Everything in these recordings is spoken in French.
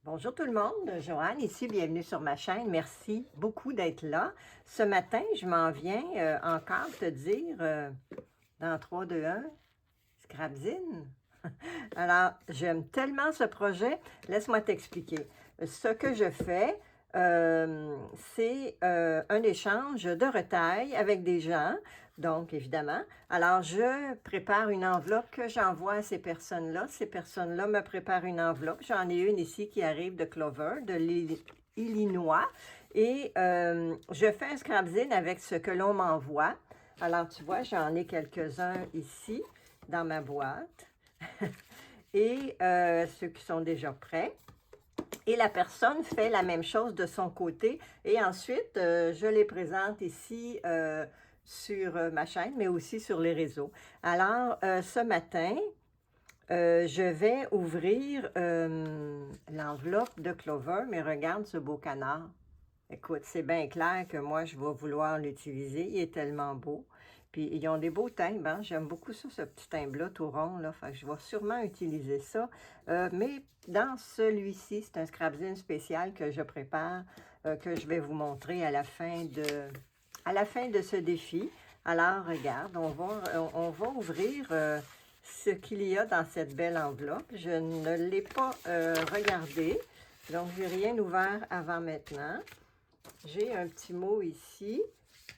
Bonjour tout le monde, Joanne ici, bienvenue sur ma chaîne. Merci beaucoup d'être là. Ce matin, je m'en viens encore te dire dans 3, 2, 1, Scrapzine. Alors, j'aime tellement ce projet. Laisse-moi t'expliquer. Ce que je fais, c'est un échange de retail avec des gens, donc évidemment. Alors, je prépare une enveloppe que j'envoie à ces personnes-là. Ces personnes-là me préparent une enveloppe. J'en ai une ici qui arrive de Clover, de l'Illinois. Et je fais un scrapzine avec ce que l'on m'envoie. Alors, tu vois, j'en ai quelques-uns ici dans ma boîte. Et ceux qui sont déjà prêts. Et la personne fait la même chose de son côté. Et ensuite, je les présente ici sur ma chaîne, mais aussi sur les réseaux. Alors, ce matin, je vais ouvrir l'enveloppe de Clover, mais regarde ce beau canard. Écoute, c'est bien clair que moi, je vais vouloir l'utiliser. Il est tellement beau. Puis, ils ont des beaux timbres, hein? J'aime beaucoup ça, ce petit timbre-là, tout rond, là. Fait que je vais sûrement utiliser ça. Mais dans celui-ci, c'est un scrapzine spécial que je prépare, que je vais vous montrer à la fin de ce défi. Alors, regarde, on va ouvrir ce qu'il y a dans cette belle enveloppe. Je ne l'ai pas regardé, donc je n'ai rien ouvert avant maintenant. J'ai un petit mot ici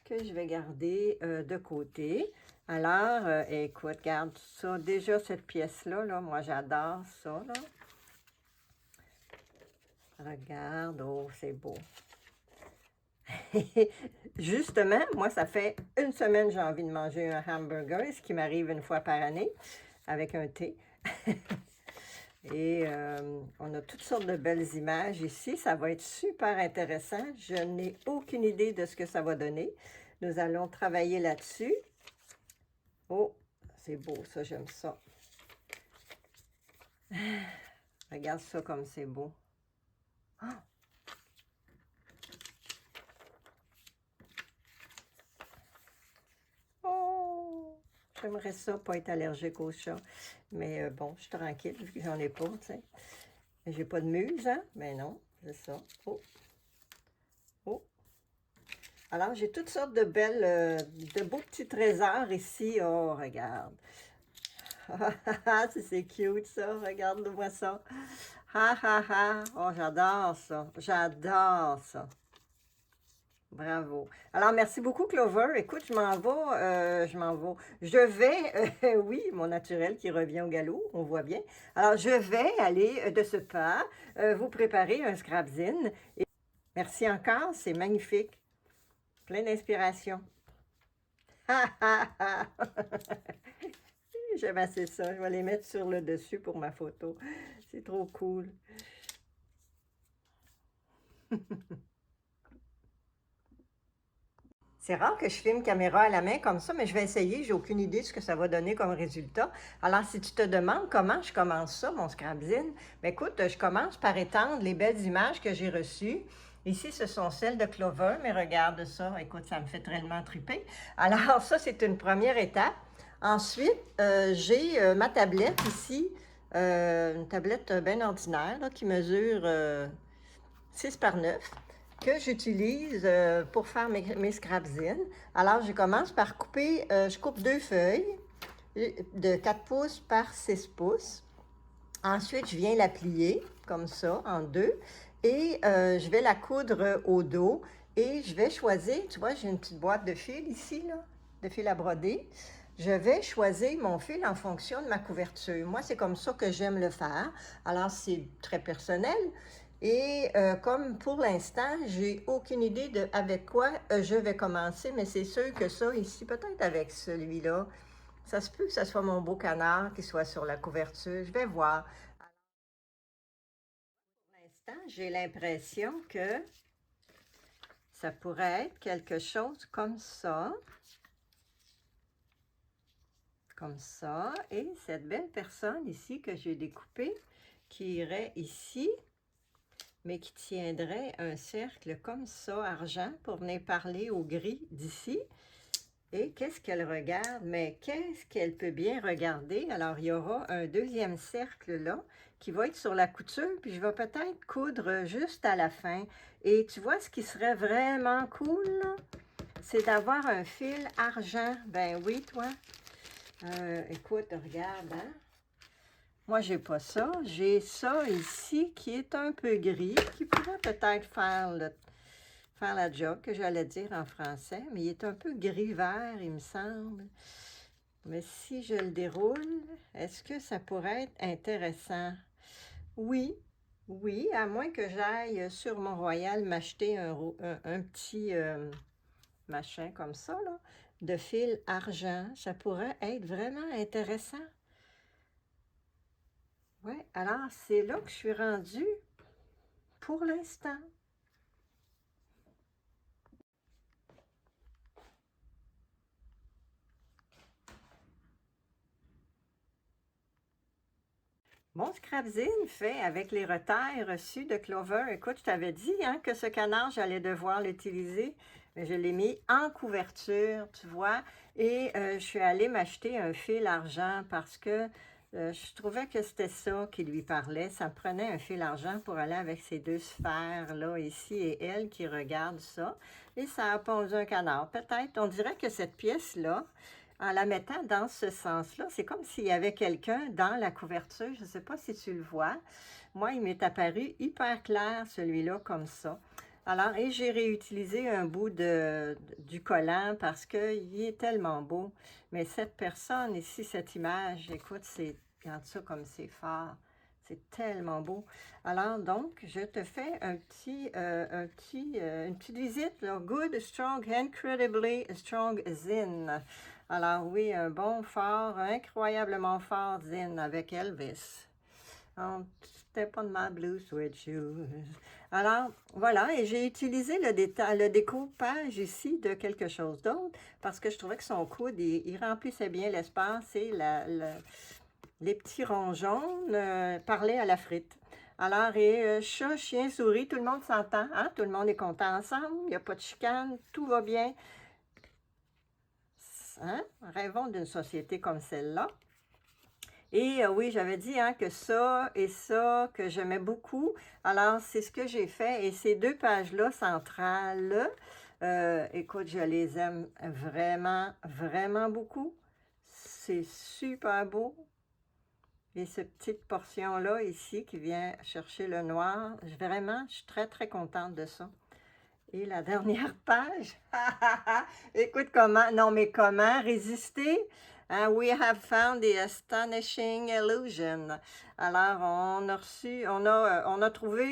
que je vais garder de côté. Alors, écoute, regarde ça. Déjà, cette pièce-là, là, moi, j'adore ça, là. Regarde, oh, c'est beau. Justement, moi, ça fait une semaine que j'ai envie de manger un hamburger, ce qui m'arrive une fois par année, avec un thé. Et on a toutes sortes de belles images ici. Ça va être super intéressant. Je n'ai aucune idée de ce que ça va donner. Nous allons travailler là-dessus. Oh, c'est beau, ça, j'aime ça. Regarde ça comme c'est beau. Ah! Oh! J'aimerais ça, pas être allergique aux chats. Mais bon, je suis tranquille vu que j'en ai pas, tu sais. J'ai pas de muse, hein? Mais non, c'est ça. Oh! Oh! Alors, j'ai toutes sortes de belles, de beaux petits trésors ici. Oh, regarde. C'est cute, ça. Regarde-moi ça. Ha, ha, ha. Oh, j'adore ça. J'adore ça. Bravo. Alors, merci beaucoup, Clover. Écoute, je vais, oui, mon naturel qui revient au galop, on voit bien. Alors, je vais aller de ce pas vous préparer un scrapzine. Et merci encore, c'est magnifique. Plein d'inspiration. Ha, ha, ha. J'aime assez ça. Je vais les mettre sur le dessus pour ma photo. C'est trop cool. C'est rare que je filme caméra à la main comme ça, mais je vais essayer. J'ai aucune idée de ce que ça va donner comme résultat. Alors, si tu te demandes comment je commence ça, mon scrapzine, bien, écoute, je commence par étendre les belles images que j'ai reçues. Ici, ce sont celles de Clover, mais regarde ça. Écoute, ça me fait tellement triper. Alors, ça, c'est une première étape. Ensuite, j'ai ma tablette ici, une tablette bien ordinaire là, qui mesure 6 par 9 que j'utilise pour faire mes scrapzines. Alors, je commence par couper, je coupe 2 feuilles de 4 pouces par 6 pouces. Ensuite, je viens la plier comme ça, en deux, et je vais la coudre au dos et je vais choisir, tu vois, j'ai une petite boîte de fil ici, là, de fil à broder. Je vais choisir mon fil en fonction de ma couverture. Moi, c'est comme ça que j'aime le faire. Alors, c'est très personnel. Et comme pour l'instant, j'ai aucune idée de avec quoi je vais commencer, mais c'est sûr que ça ici, peut-être avec celui-là, ça se peut que ce soit mon beau canard qui soit sur la couverture. Je vais voir. Pour l'instant, j'ai l'impression que ça pourrait être quelque chose comme ça. Comme ça. Et cette belle personne ici que j'ai découpée, qui irait ici, mais qui tiendrait un cercle comme ça, argent, pour venir parler au gris d'ici. Et qu'est-ce qu'elle regarde? Mais qu'est-ce qu'elle peut bien regarder? Alors, il y aura un deuxième cercle là qui va être sur la couture, puis je vais peut-être coudre juste à la fin. Et tu vois, ce qui serait vraiment cool, là, c'est d'avoir un fil argent. Ben oui, toi. Écoute, regarde, hein. Moi, j'ai pas ça. J'ai ça ici qui est un peu gris, qui pourrait peut-être faire la job que j'allais dire en français, mais il est un peu gris-vert, il me semble. Mais si je le déroule, est-ce que ça pourrait être intéressant? Oui, oui, à moins que j'aille sur Mont-Royal m'acheter un petit machin comme ça, là, de fil argent. Ça pourrait être vraiment intéressant. Oui, alors c'est là que je suis rendue pour l'instant. Mon Scrapzine fait avec les retailles reçus de Clover. Écoute, je t'avais dit hein, que ce canard, j'allais devoir l'utiliser, mais je l'ai mis en couverture, tu vois. Et je suis allée m'acheter un fil argent parce que je trouvais que c'était ça qui lui parlait. Ça me prenait un fil argent pour aller avec ces deux sphères-là, ici, et elle qui regarde ça. Et ça a pondu un canard. Peut-être, on dirait que cette pièce-là, en la mettant dans ce sens-là, c'est comme s'il y avait quelqu'un dans la couverture. Je ne sais pas si tu le vois. Moi, il m'est apparu hyper clair, celui-là, comme ça. Alors, et j'ai réutilisé un bout du collant parce qu'il est tellement beau. Mais cette personne ici, cette image, écoute, regarde ça comme c'est fort. C'est tellement beau. Alors, donc, je te fais une petite visite. Là. Good, strong, incredibly strong zine. Alors oui, un bon fort, incroyablement fort zine avec Elvis. Step on my blue suede shoes. Alors, voilà, et j'ai utilisé le découpage ici de quelque chose d'autre parce que je trouvais que son coude, il remplissait bien l'espace et les petits ronds jaunes parlaient à la frite. Alors, et chat, chien, souris, tout le monde s'entend, hein? Tout le monde est content ensemble, il n'y a pas de chicane, tout va bien. Hein? Rêvons d'une société comme celle-là. Et oui, j'avais dit hein, que ça et ça, que j'aimais beaucoup. Alors, c'est ce que j'ai fait. Et ces deux pages-là centrales, écoute, je les aime vraiment, vraiment beaucoup. C'est super beau. Et cette petite portion-là ici qui vient chercher le noir, vraiment, je suis très, très contente de ça. Et la dernière page, écoute comment, non mais comment résister? Hein, we have found the astonishing illusion. Alors, on a trouvé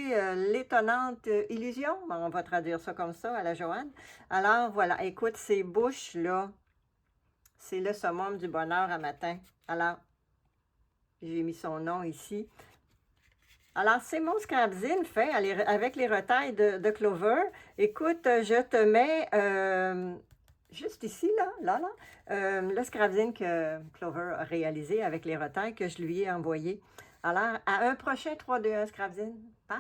l'étonnante illusion. On va traduire ça comme ça à la Joanne. Alors, voilà, écoute, ces bouches-là, c'est le summum du bonheur à matin. Alors, j'ai mis son nom ici. Alors, c'est mon Scrapzine fait avec les retailles de Clover. Écoute, je te mets juste ici, là, le Scrapzine que Clover a réalisé avec les retailles que je lui ai envoyé. Alors, à un prochain 3, 2, 1 Scrapzine. Bye!